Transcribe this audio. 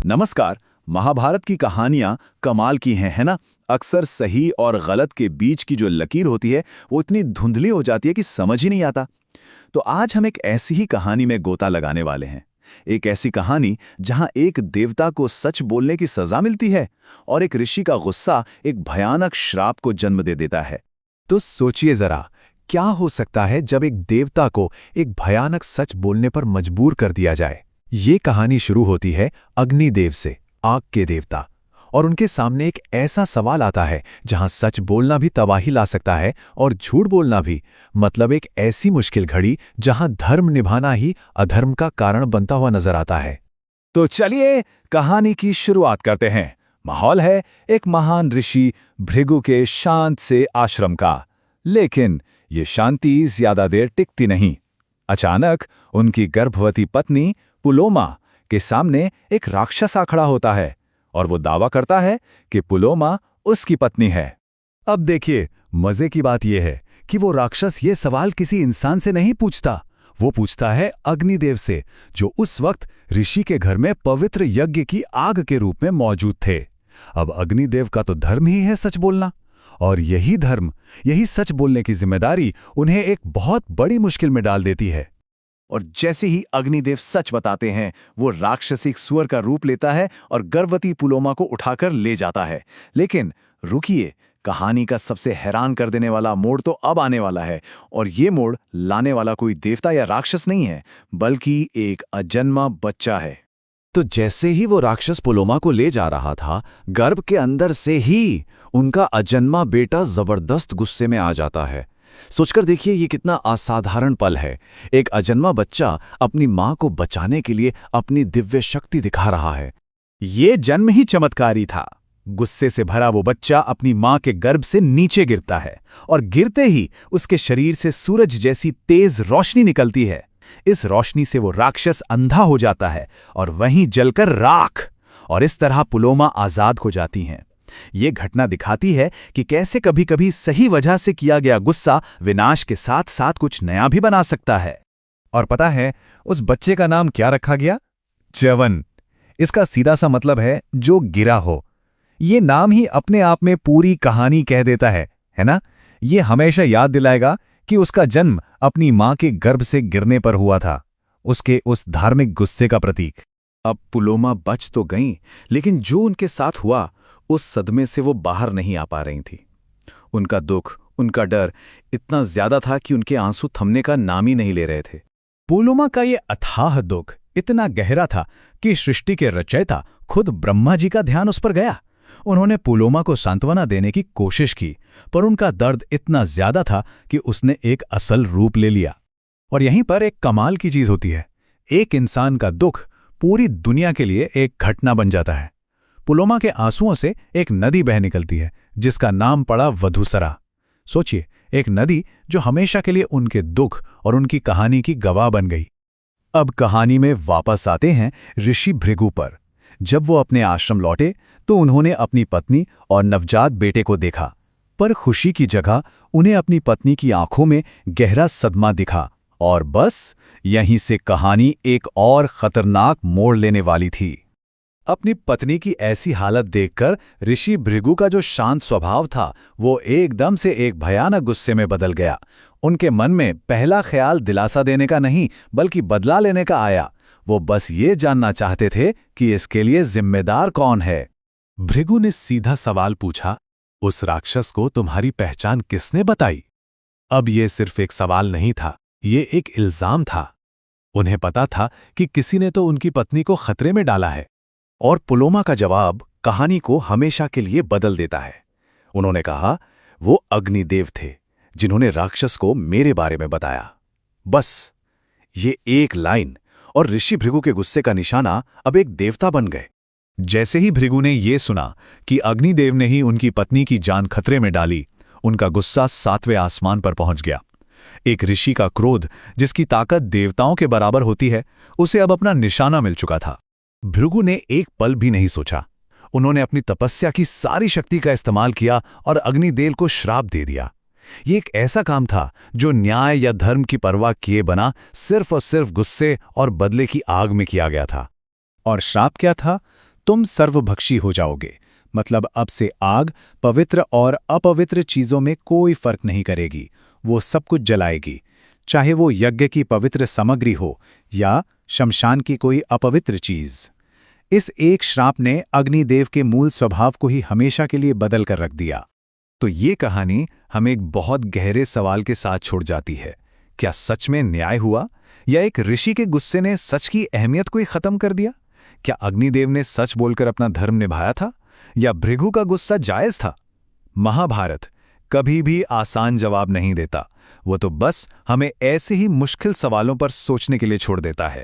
नमस्कार। महाभारत की कहानियां कमाल की हैं, है ना? अक्सर सही और गलत के बीच की जो लकीर होती है वो इतनी धुंधली हो जाती है कि समझ ही नहीं आता। तो आज हम एक ऐसी ही कहानी में गोता लगाने वाले हैं। एक ऐसी कहानी जहां एक देवता को सच बोलने की सजा मिलती है और एक ऋषि का गुस्सा एक भयानक श्राप को जन्म दे देता है। तो सोचिए जरा, क्या हो सकता है जब एक देवता को एक भयानक सच बोलने पर मजबूर कर दिया जाए। ये कहानी शुरू होती है अग्निदेव से, आग के देवता, और उनके सामने एक ऐसा सवाल आता है जहां सच बोलना भी तबाही ला सकता है और झूठ बोलना भी। मतलब एक ऐसी मुश्किल घड़ी जहां धर्म निभाना ही अधर्म का कारण बनता हुआ नजर आता है। तो चलिए कहानी की शुरुआत करते हैं। माहौल है एक महान ऋषि भृगु के शांत से आश्रम का। लेकिन ये शांति ज्यादा देर टिकती नहीं। अचानक उनकी गर्भवती पत्नी पुलोमा के सामने एक राक्षस आ खड़ा होता है और वो दावा करता है कि पुलोमा उसकी पत्नी है। अब देखिए, मजे की बात यह है कि वो राक्षस ये सवाल किसी इंसान से नहीं पूछता। वो पूछता है अग्निदेव से, जो उस वक्त ऋषि के घर में पवित्र यज्ञ की आग के रूप में मौजूद थे। अब अग्निदेव का तो धर्म ही है सच बोलना, और यही धर्म, यही सच बोलने की जिम्मेदारी उन्हें एक बहुत बड़ी मुश्किल में डाल देती है। और जैसे ही अग्निदेव सच बताते हैं, वो राक्षसिक सुअर का रूप लेता है और गर्भवती पुलोमा को उठाकर ले जाता है। लेकिन रुकिए, कहानी का सबसे हैरान कर देने वाला मोड़ तो अब आने वाला है। और ये मोड़ लाने वाला कोई देवता या राक्षस नहीं है, बल्कि एक अजन्मा बच्चा है। तो जैसे ही वो राक्षस पुलोमा को ले जा रहा था, गर्भ के अंदर से ही उनका अजन्मा बेटा जबरदस्त गुस्से में आ जाता है। सोचकर देखिए, ये कितना असाधारण पल है। एक अजन्मा बच्चा अपनी मां को बचाने के लिए अपनी दिव्य शक्ति दिखा रहा है। ये जन्म ही चमत्कारी था। गुस्से से भरा वो बच्चा अपनी मां के गर्भ से नीचे गिरता है और गिरते ही उसके शरीर से सूरज जैसी तेज रोशनी निकलती है। इस रोशनी से वो राक्षस अंधा हो जाता है और वहीं जलकर राख, और इस तरह पुलोमा आजाद हो जाती हैं। ये घटना दिखाती है कि कैसे कभी-कभी सही वजह से किया गया गुस्सा विनाश के साथ साथ कुछ नया भी बना सकता है। और पता है उस बच्चे का नाम क्या रखा गया? च्यवन। इसका सीधा सा मतलब है जो गिरा हो। ये नाम ही अपने आप में पूरी कहानी कह देता है ना? ये हमेशा याद दिलाएगा कि उसका जन्म अपनी मां के गर्भ से गिरने पर हुआ था, उसके उस धार्मिक गुस्से का प्रतीक। अब पुलोमा बच तो गईं, लेकिन जो उनके साथ हुआ उस सदमे से वो बाहर नहीं आ पा रही थी। उनका दुख, उनका डर इतना ज्यादा था कि उनके आंसू थमने का नाम ही नहीं ले रहे थे। पुलोमा का ये अथाह दुख इतना गहरा था कि सृष्टि के रचयिता खुद ब्रह्मा जी का ध्यान उस पर गया। उन्होंने पुलोमा को सांत्वना देने की कोशिश की, पर उनका दर्द इतना ज्यादा था कि उसने एक असल रूप ले लिया। और यहीं पर एक कमाल की चीज होती है। एक इंसान का दुख पूरी दुनिया के लिए एक घटना बन जाता है। पुलोमा के आंसुओं से एक नदी बह निकलती है जिसका नाम पड़ा वधूसरा। सोचिए, एक नदी जो हमेशा के लिए उनके दुख और उनकी कहानी की गवाह बन गई। अब कहानी में वापस आते हैं ऋषि भृगु पर। जब वो अपने आश्रम लौटे तो उन्होंने अपनी पत्नी और नवजात बेटे को देखा, पर खुशी की जगह उन्हें अपनी पत्नी की आंखों में गहरा सदमा दिखा। और बस यहीं से कहानी एक और खतरनाक मोड़ लेने वाली थी। अपनी पत्नी की ऐसी हालत देखकर ऋषि भृगु का जो शांत स्वभाव था वो एकदम से एक भयानक गुस्से में बदल गया। उनके मन में पहला ख्याल दिलासा देने का नहीं बल्कि बदला लेने का आया। वो बस ये जानना चाहते थे कि इसके लिए जिम्मेदार कौन है। भृगु ने सीधा सवाल पूछा, उस राक्षस को तुम्हारी पहचान किसने बताई? अब ये सिर्फ एक सवाल नहीं था, ये एक इल्जाम था। उन्हें पता था कि किसी ने तो उनकी पत्नी को खतरे में डाला है। और पुलोमा का जवाब कहानी को हमेशा के लिए बदल देता है। उन्होंने कहा, वो अग्निदेव थे जिन्होंने राक्षस को मेरे बारे में बताया। बस ये एक लाइन और ऋषि भृगु के गुस्से का निशाना अब एक देवता बन गए। जैसे ही भृगु ने ये सुना कि अग्निदेव ने ही उनकी पत्नी की जान खतरे में डाली, उनका गुस्सा 7वें आसमान पर पहुंच गया। एक ऋषि का क्रोध, जिसकी ताकत देवताओं के बराबर होती है, उसे अब अपना निशाना मिल चुका था। भृगु ने एक पल भी नहीं सोचा। उन्होंने अपनी तपस्या की सारी शक्ति का इस्तेमाल किया और अग्निदेव को श्राप दे दिया। ये एक ऐसा काम था जो न्याय या धर्म की परवाह किए बिना सिर्फ और सिर्फ गुस्से और बदले की आग में किया गया था। और श्राप क्या था? तुम सर्वभक्षी हो जाओगे। मतलब अब से आग पवित्र और अपवित्र चीजों में कोई फर्क नहीं करेगी, वो सब कुछ जलाएगी, चाहे वो यज्ञ की पवित्र सामग्री हो या शमशान की कोई अपवित्र चीज। इस एक श्राप ने अग्निदेव के मूल स्वभाव को ही हमेशा के लिए बदल कर रख दिया। तो ये कहानी हमें एक बहुत गहरे सवाल के साथ छोड़ जाती है। क्या सच में न्याय हुआ, या एक ऋषि के गुस्से ने सच की अहमियत को ही खत्म कर दिया? क्या अग्निदेव ने सच बोलकर अपना धर्म निभाया था, या भृगु का गुस्सा जायज था? महाभारत कभी भी आसान जवाब नहीं देता, वो तो बस हमें ऐसे ही मुश्किल सवालों पर सोचने के लिए छोड़ देता है।